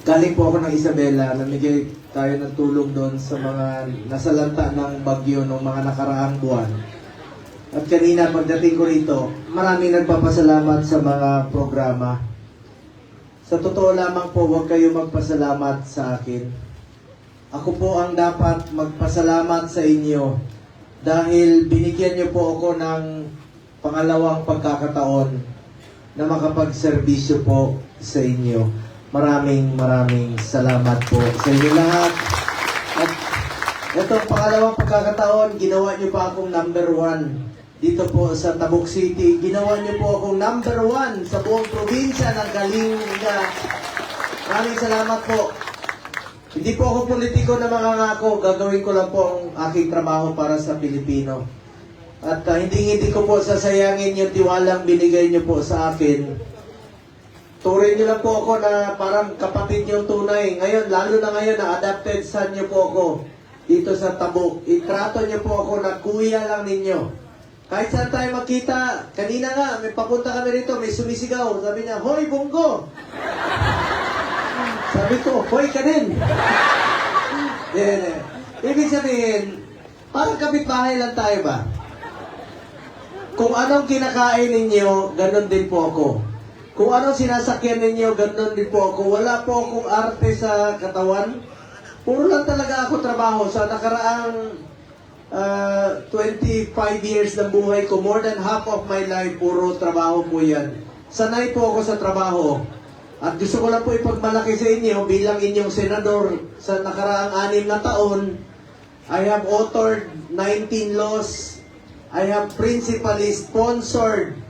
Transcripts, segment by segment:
Galing po ako ng Isabela, namigay tayo ng tulong doon sa mga nasalanta ng bagyo ng mga nakaraang buwan. At kanina pagdating ko rito, maraming nagpapasalamat sa mga programa. Sa totoo lamang po, huwag kayo magpasalamat sa akin. Ako po ang dapat magpasalamat sa inyo dahil binigyan niyo po ako ng pangalawang pagkakataon na makapagserbisyo po sa inyo. Maraming salamat po sa inyo lahat. At itong pangalawang pagkakataon, ginawa niyo pa akong number 1 dito po sa Tabuk City. Ginawa niyo po akong number 1 sa buong probinsya ng Kalinga. Maraming salamat po. Hindi po ako politiko na mangangako. Gagawin ko lang po ang aking trabaho para sa Pilipino. At hindi ko po sasayangin yung tiwalang binigay niyo po sa akin. Turing niyo lang po ako na parang kapatid niyong tunay. Ngayon, lalo na ngayon na adopted son niyo po ako dito sa Tabuk. Itrato niyo po ako na kuya lang ninyo. Kahit saan tayo makita, kanina nga, may papunta kami rito, may sumisigaw. Sabi niya, "Hoy, Bongo!" Sabi ko, "Hoy ka din!" Ibig sabihin, parang kapitbahay lang tayo ba? Kung anong kinakain ninyo, ganun din po ako. Kung anong sinasakyan ninyo, ganun din po ako. Wala po akong arte sa katawan. Puro lang talaga ako trabaho. Sa nakaraang 25 years ng buhay ko, more than half of my life, puro trabaho po yan. Sanay po ako sa trabaho. At gusto ko lang po ipagmalaki sa inyo bilang inyong senador sa nakaraang 6 na taon. I have authored 19 laws. I have principally sponsored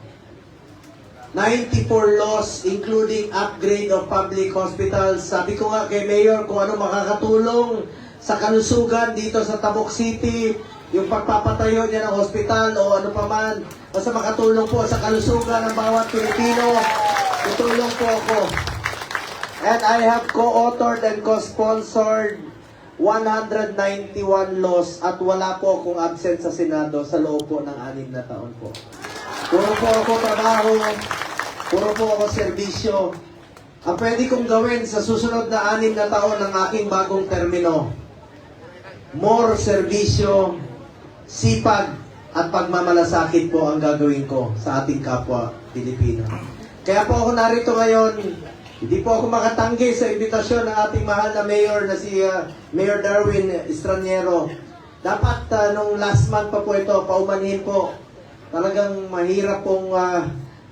94 laws, including upgrade of public hospitals. Sabi ko nga kay Mayor kung ano makakatulong sa kalusugan dito sa Tabuk City, yung pagpapatayo niya ng hospital o ano pa man, basta makatulong po sa kalusugan ng bawat Pilipino, tutulong po ako. And I have co-authored and co-sponsored 191 laws at wala po akong absent sa Senado sa loob po ng 6 na taon po. Puro po ako trabaho, puro po ako serbisyo. Ang pwede kong gawin sa susunod na 6 na taon ng aking bagong termino, more serbisyo, sipag, at pagmamalasakit po ang gagawin ko sa ating kapwa Pilipino. Kaya po ako narito ngayon, hindi po ako makatanggi sa imbitasyon ng ating mahal na mayor na si Mayor Darwin Estraniero. Dapat nung last month pa po ito, paumanhin po. Talagang mahirap pong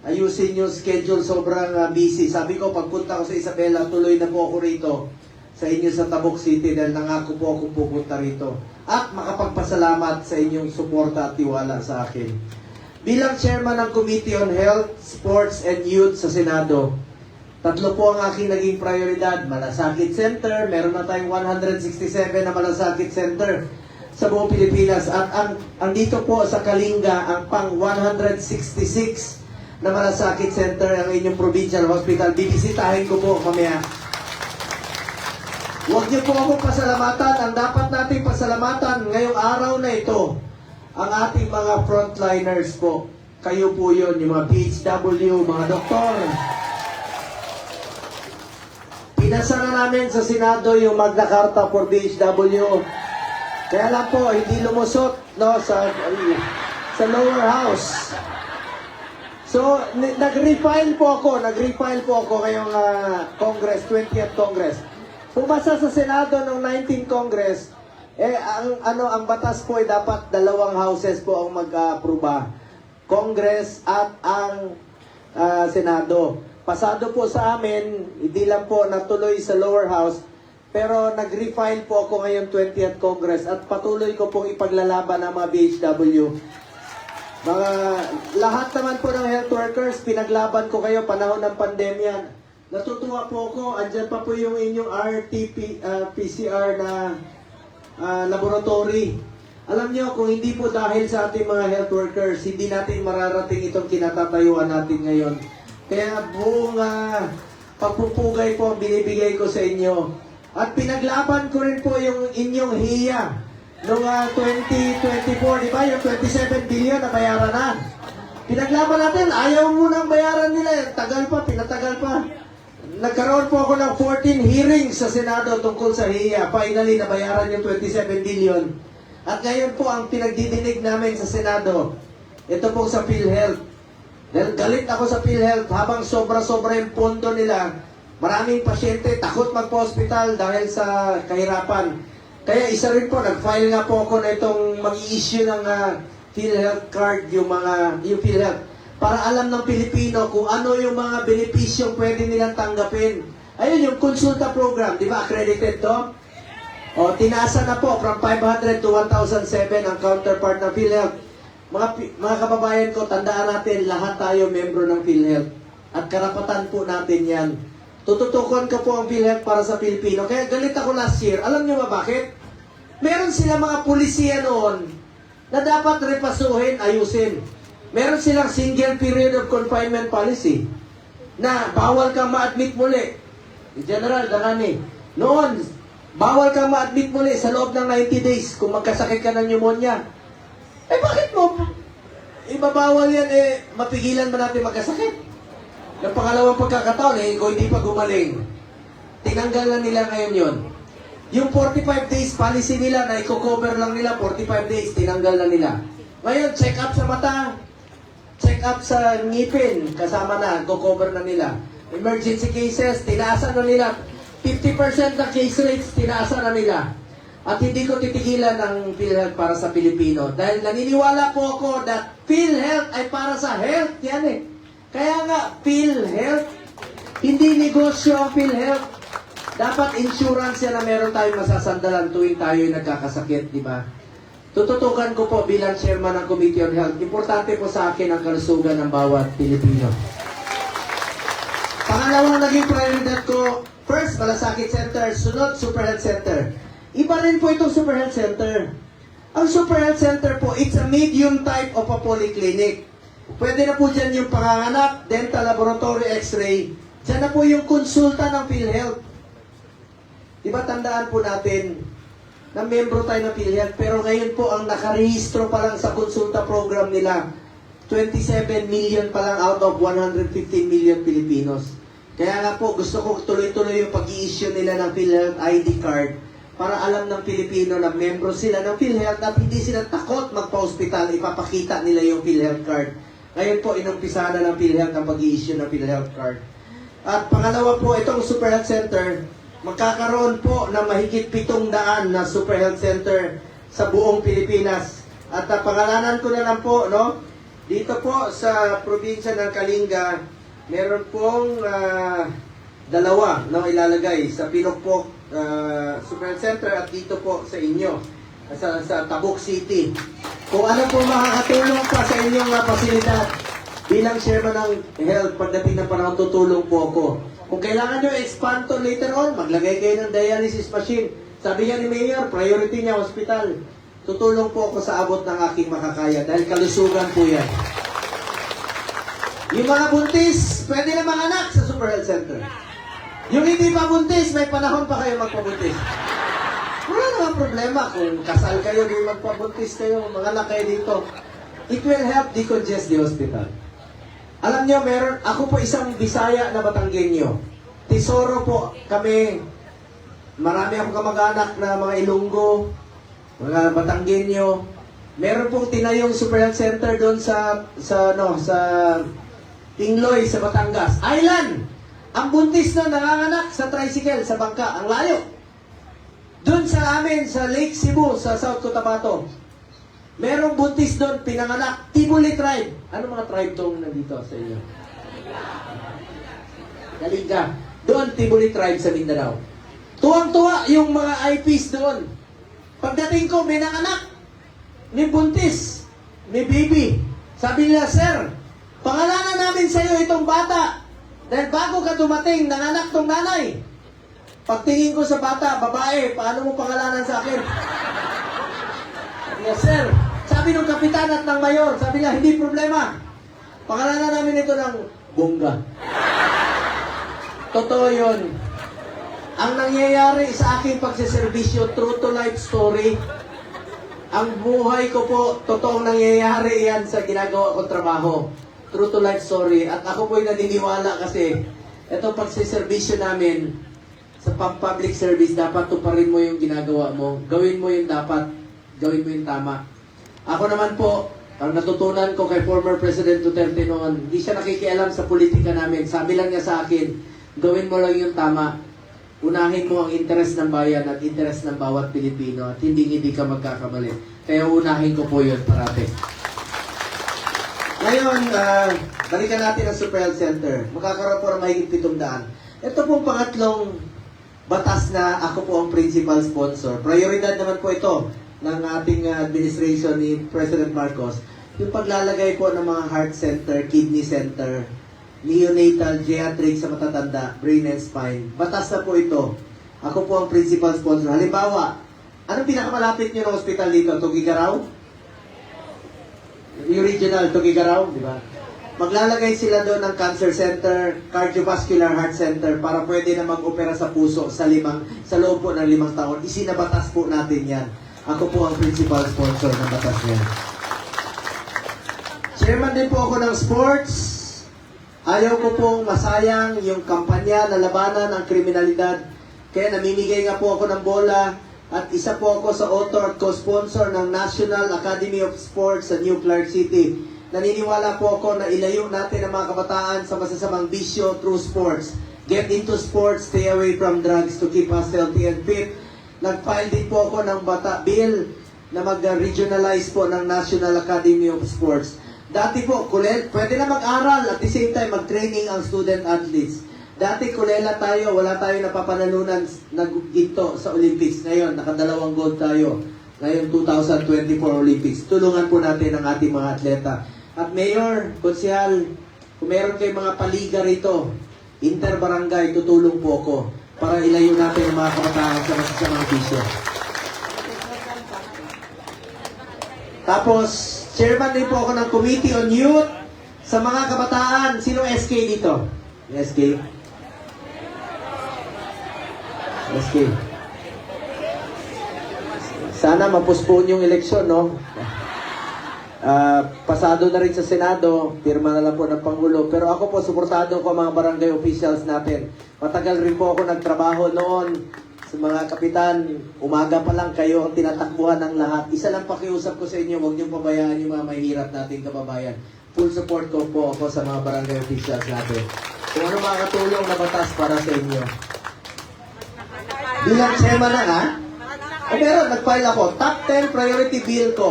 ayusin yung schedule, sobrang busy. Sabi ko, pagpunta ko sa Isabela, tuloy na po ako rito sa inyo sa Tabuk City dahil nangako po akong pupunta rito. At makapagpasalamat sa inyong suporta at tiwala sa akin. Bilang chairman ng Committee on Health, Sports and Youth sa Senado, 3 po ang aking naging prioridad. Malasakit Center, meron na tayong 167 na Malasakit Center sa buong Pilipinas. At andito po sa Kalinga, ang pang 166 na Malasakit Center, ang inyong provincial hospital. Bibisitahin ko po mamaya. Huwag niyo po ako pasalamatan. Ang dapat nating pasalamatan ngayong araw na ito, ang ating mga frontliners po. Kayo po yun, yung mga PHW, mga doktor. Pinasa na namin sa Senado yung Magna Carta for PHW. Kaya lang po, hindi lumusot no, sa lower house. So, nag-refile po ako ngayong Congress, 20th Congress. Pumasa sa Senado ng 19th Congress, ang batas po ay dapat 2 houses po ang mag-aproba. Congress at ang Senado. Pasado po sa amin, hindi lang po natuloy sa lower house, pero nag-refile po ako ngayong 20th Congress at patuloy ko pong ipaglalaban ang mga BHW. Lahat naman po ng health workers, pinaglaban ko kayo panahon ng pandemya. Natutuwa po ako, andyan pa po yung inyong RT-PCR na laboratory. Alam nyo, kung hindi po dahil sa ating mga health workers, hindi natin mararating itong kinatatayuan natin ngayon. Kaya buong pagpupugay po ang binibigay ko sa inyo. At pinaglaban ko rin po yung inyong hiya. Noong 2024, di ba, yung 27 billion na bayaran na. Pinaglaban natin, ayaw mo nang bayaran nila. Tagal pa, pinatagal pa. nagkaroon po ako ng 14 hearings sa Senado tungkol sa HIA. Finally, nabayaran yung 27 billion. At ngayon po, ang pinagdidinig namin sa Senado, ito po sa PhilHealth. Dahil galit ako sa PhilHealth habang sobra-sobra yung pondo nila. Maraming pasyente takot magpa-hospital dahil sa kahirapan. Kaya isa rin po, nag-file nga po ako na itong mag-i-issue ng PhilHealth card, yung PhilHealth, para alam ng Pilipino kung ano yung mga benepisyong pwede nilang tanggapin. Ayun, yung konsulta program, di ba, accredited to? O, tinaasa na po, from 500 to 1,007 ang counterpart ng PhilHealth. Mga kababayan ko, tandaan natin, lahat tayo membro ng PhilHealth. At karapatan po natin yan. Tututukan ko po ang PhilHealth para sa Pilipino. Kaya galit ako last year. Alam niyo ba bakit? Meron sila mga pulisiya noon na dapat repasuhin, ayusin. Meron silang single period of confinement policy na bawal kang ma-admit muli. General Dangani, noon, bawal kang ma-admit muli sa loob ng 90 days kung magkasakit ka ng pneumonia. Eh bakit mo? Ibabawal yan, mapigilan ba natin magkasakit? Ng pangalawang pagkakataon, kung hindi pa gumaling, tinanggal na nila ngayon yon. Yung 45 days policy nila na i-cover lang nila, 45 days, tinanggal na nila. Ngayon, check up sa mata, check up sa ngipin, kasama na, go-cover na nila. Emergency cases, tinaasan na nila. 50% ng case rates, tinaasan na nila. At hindi ko titigilan ng PhilHealth para sa Pilipino. Dahil naniniwala po ako that PhilHealth ay para sa health. Yan eh. Kaya nga, PhilHealth, hindi negosyo ang PhilHealth. Dapat insurance yan na meron tayong masasandalan tuwing tayo ay nagkakasakit, di ba? Tututukan ko po bilang chairman ng Committee on Health. Importante po sa akin ang kalusugan ng bawat Pilipino. Pangalawang naging prioridad ko, first, Malasakit Center, sunod, Super Health Center. Iba rin po itong Super Health Center. Ang Super Health Center po, it's a medium type of a polyclinic. Pwede na po dyan yung panganganak, dental laboratory, x-ray. Dyan na po yung konsulta ng PhilHealth. Diba tandaan po natin na membro tayo ng PhilHealth, pero ngayon po ang nakarehistro pa lang sa konsulta program nila, 27 million pa lang out of 115 million Filipinos. Kaya nga po, gusto ko tuloy-tuloy yung pag-i-issue nila ng PhilHealth ID card para alam ng Pilipino na membro sila ng PhilHealth at hindi sila takot magpa-hospital, ipapakita nila yung PhilHealth card. Ngayon po, inumpisa na ng PhilHealth ang pag-i-issue ng PhilHealth card. At pangalawa po, itong Super Health Center, magkakaroon po ng mahigit 700 na Super Health Center sa buong Pilipinas. At pangalanan ko na lang po, no? Dito po sa probinsya ng Kalinga, meron pong dalawa na ilalagay sa Pinokpok Super Health Center at dito po sa inyo, sa Tabuk City. Kung ano po makakatulong pa sa inyong pasilidad, bilang chairman ng health, pagdating ng panahon, tutulong po ako. Kung kailangan nyo expand to later on, maglagay kayo ng dialysis machine. Sabi niya ni Mayor, priority niya hospital. Tutulong po ako sa abot ng aking makakaya dahil kalusugan po yan. Yung mga buntis, pwede na manganak sa Super Health Center. Yung hindi pa buntis, may panahon pa kayo magpabuntis. Wala naman problema kung kasal kayo, di magpabuntis kayo, manganak kayo dito. It will help decongest the hospital. Alam niyo, ako po isang Bisaya na Batanggenyo. Tesoro po kami. Marami akong kamag-anak na mga Ilonggo, mga Batanggenyo. Meron pong tinayong Super Health Center doon sa Tingloy, sa Batangas. Island! Ang buntis na nanganganak sa tricycle, sa bangka. Ang layo. Doon sa amin, sa Lake Cebu, sa South Cotabato. Merong buntis doon, pinanganak, Tibuli tribe. Ano mga tribe doon nandito sa inyo? Kalinga. Doon, Tibuli tribe sa Mindanao. Tuwang-tuwa yung mga IPs doon. Pagdating ko, may nanganak. May buntis. May baby. Sabi nila, Sir, pangalanan namin sa iyo itong bata. Dahil bago ka dumating, nanganak tong nanay. Pagtingin ko sa bata, babae, paano mo pangalanan sa akin? Yes, sir. Sabi ng kapitan at ng mayor, sabi niya, hindi problema. Pangalanan namin ito ng Bongga. Totoo yun. Ang nangyayari sa aking pagsiservisyo, true to life story. Ang buhay ko po, totoong nangyayari yan sa ginagawa kong trabaho. True to life story. At ako po'y naniniwala kasi Ito pagsiservisyo namin sa public service, dapat tuparin mo yung ginagawa mo. Gawin mo yung dapat. Gawin mo yung tama. Ako naman po, ang natutunan ko kay former President Duterte noon, hindi siya nakikialam sa politika namin. Sabi lang niya sa akin, gawin mo lang yung tama. Unahin mo ang interes ng bayan at interes ng bawat Pilipino at hindi ka magkakamali. Kaya unahin ko po yun parate. Ngayon, balikan natin ang Super Health Center. Makakaroon po ng mahigit 700. Ito pong pangatlong batas na ako po ang principal sponsor. Prioridad naman po ito ng ating administration ni President Marcos. Yung paglalagay po ng mga heart center, kidney center, neonatal, geriatric sa matatanda, brain and spine. Batas na po ito. Ako po ang principal sponsor. Halimbawa, anong pinakamalapit nyo ng hospital dito? Tugigaraw? Yung regional, Tugigaraw, di ba? Maglalagay sila doon ng cancer center, cardiovascular heart center para pwede na mag-opera sa puso sa loob po ng 5 taon. Isinabatas po natin yan. Ako po ang principal sponsor ng batas niyan. Chairman din po ako ng sports. Ayaw ko pong masayang yung kampanya na labanan ang kriminalidad. Kaya namimigay nga po ako ng bola. At isa po ako sa author at co-sponsor ng National Academy of Sports sa New Clark City. Naniniwala po ako na ilayo natin ang mga kabataan sa masasamang bisyo through sports. Get into sports, stay away from drugs to keep us healthy and fit. Nag-file din po ako ng bill na mag-regionalize po ng National Academy of Sports. Dati po, pwede na mag-aral at the same time mag-training ang student athletes. Dati kulela tayo, wala tayong napapanalunan na ginto sa Olympics. Ngayon, nakadalawang gold tayo. Ngayon, 2024 Olympics. Tulungan po natin ang ating mga atleta. At Mayor, Konsehal, kung meron kayong mga paliga rito, inter-barangay, tutulong po ako para ilayo natin ang mga kabataan sa mga bisyo. Tapos, chairman din po ako ng Committee on Youth sa mga kabataan. Sino SK dito? SK? SK. Sana mapuspone yung eleksyon, no? Pasado na rin sa Senado, pirma na lang po ng Pangulo. Pero ako po, suportado ko mga barangay officials natin. Matagal rin po ako nagtrabaho noon sa mga kapitan. Umaga pa lang kayo ang tinatakbuhan ng lahat. Isa lang pakiusap ko sa inyo, huwag niyong pabayaan yung mga mahirap nating kababayan. Full support ko po ako sa mga barangay officials natin. Kung ano makakatulong na batas para sa inyo. Bilang chairman na, ha? Pero nag-file ako, top 10 priority bill ko.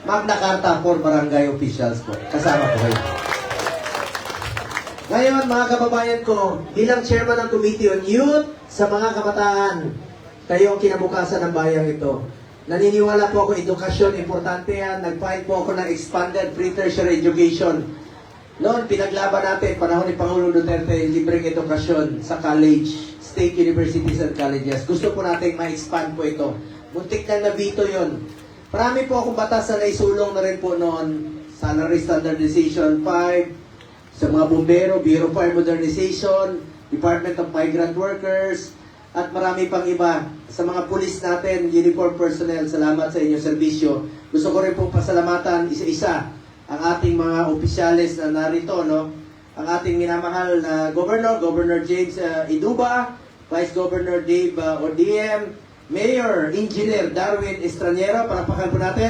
Magna Carta for barangay officials po. Kasama ko kayo. Ngayon, mga kababayan ko, bilang chairman ng Committee on Youth sa mga kabataan, kayo ang kinabukasan ng bayang ito. Naniniwala po ako, edukasyon, importante yan. Nag-file po ako ng expanded pre-tertiary education. Noon, pinaglaban natin, panahon ni Pangulo Duterte, libreng edukasyon sa college, state universities and colleges. Gusto po natin ma-expand po ito. Muntik na nabito yun. Marami po akong batas na naisulong na rin po noon. Salary Standardization 5, sa mga bumbero, Bureau of Fire Modernization, Department of Migrant Workers, at marami pang iba. Sa mga pulis natin, uniform personnel, salamat sa inyong serbisyo. Gusto ko rin pong pasalamatan isa-isa ang ating mga opisyales na narito, no? Ang ating minamahal na Governor James Iduba, Vice Governor Dave Odiem, Mayor Engineer Darwin Estranero, palapakan po natin.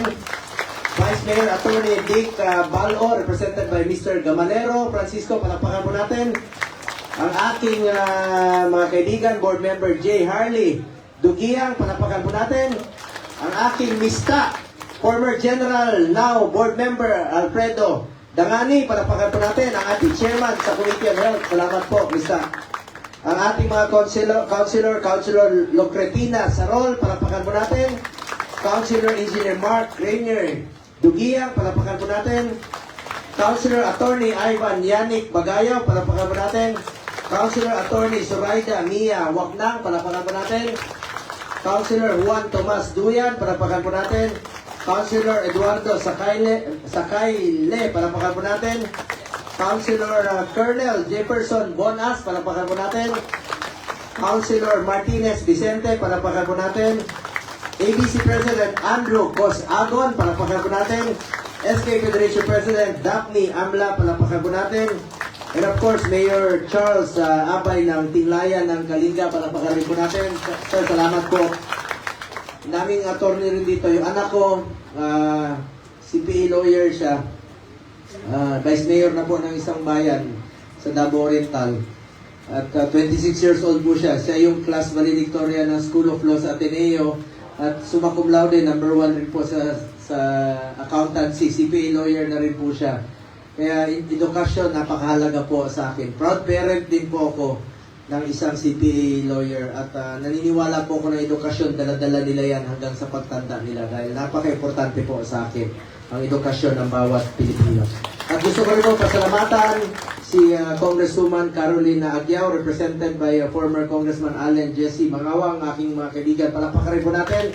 Vice Mayor Attorney Dick Balor, represented by Mr. Gamalero Francisco, palapakan po natin. Ang aking mga kaibigan, Board Member Jay Harley Dugiang, palapakan po natin. Ang aking mista, former General, now Board Member Alfredo Dangani, palapakan po natin. Ang ating Chairman sa Committee on Health, salamat po, mista. Ang ating mga Councilor Locretina Sarol, palapakan po natin. Councilor Engineer Mark Rainier Dugiang, palapakan po natin. Councilor Attorney Ivan Yannick Bagayo, palapakan po natin. Councilor Attorney Zoraida Mia Waknang, palapakan po natin. Councilor Juan Tomas Duyan, palapakan po natin. Councilor Eduardo Sakayle, palapakan po natin. Councilor Colonel Jefferson Bonas, palapakan po natin. Councilor Martinez Vicente, palapakan po natin. ABC President Andrew Cos Agon, palapakan po natin. SK Federation President Daphne Amla, palapakan po natin. And of course, Mayor Charles Abay ng Tinglayan ng Kalinga, palakpakan rin po natin. Sir, salamat po. Daming attorney rin dito. Yung anak ko, CPA lawyer siya. Vice Mayor na po ng isang bayan sa Davao Oriental. At 26 years old po siya. Siya yung class valedictorian ng School of Law sa Ateneo. At summa cum laude, number 1 rin po sa accountancy. CPA lawyer na rin po siya. Kaya edukasyon, napakahalaga po sa akin. Proud parent din po ako ng isang CPA lawyer. At naniniwala po ako na edukasyon, dala-dala nila yan hanggang sa pagtanda nila. Dahil napaka-importante po sa akin ang edukasyon ng bawat Pilipino. At gusto ko rin po pasalamatan si Congresswoman Carolina Aguiao, represented by former Congressman Allen Jesse Mangawang, aking mga kaibigan. Palakpakan rin po natin.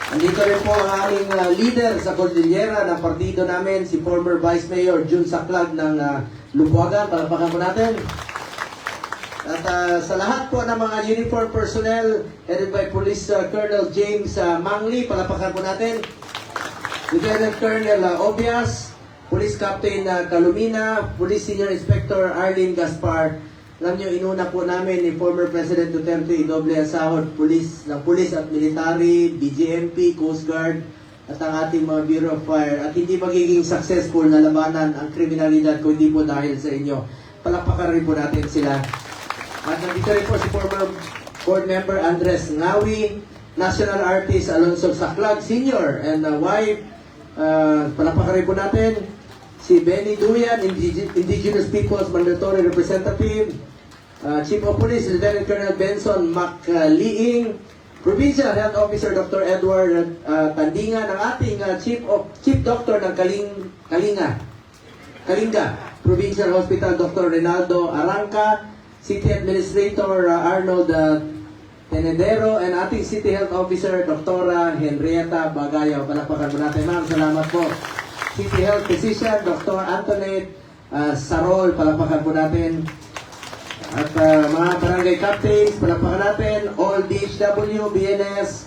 Andito rin po ang aming leader sa Cordillera ng partido namin, si former Vice Mayor Jun Saclag ng Lubuagan. Palakpakan po natin. At sa lahat po ng mga uniform personnel, headed by Police Colonel James Mangli, palakpakan po natin. Lieutenant Colonel Obias, Police Captain Calumina, Police Senior Inspector Arlene Gaspar. Alam nyo, inuna po namin ni former President Duterte, doble ang sahod, police at military, BGMP, Coast Guard, at ang ating mga Bureau of Fire. At hindi magiging successful na labanan ang kriminalidad kung hindi po dahil sa inyo. Palakpakan rin po natin sila. At nandito rin po si former board member Andres Ngawi, national artist Alonso Saclag Sr. and wife. Palakpakan rin po natin si Benny Duyan, Indigenous Peoples Mandatory Representative, Chief of Police Lieutenant Colonel Benson Macliing, Provincial Health Officer Dr. Edward Tandinga, ng ating Chief Doctor ng Kalinga Provincial Hospital Dr. Reynaldo Arranca, City Administrator Arnold Tenedero, and ating City Health Officer Dr. Henrietta Bagayo. Palakpakan po natin, ma'am. Salamat po. City Health Physician Dr. Antoinette Sarol, palakpakan po natin. At mga barangay captains, palakpakan natin. All DHW, BNS,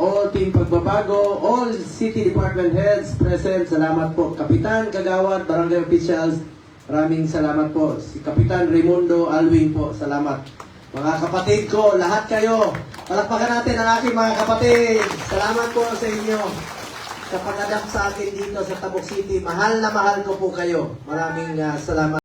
all Team Pagbabago, all City Department Heads present. Salamat po. Kapitan, Kagawad, Barangay Officials, maraming salamat po. Si Kapitan Raimundo Alwin po, salamat. Mga kapatid ko, lahat kayo, palakpakan natin ang aking mga kapatid. Salamat po sa inyo. Sa pag-adapt sa akin dito sa Tabuk City, mahal na mahal ko po kayo. Maraming salamat.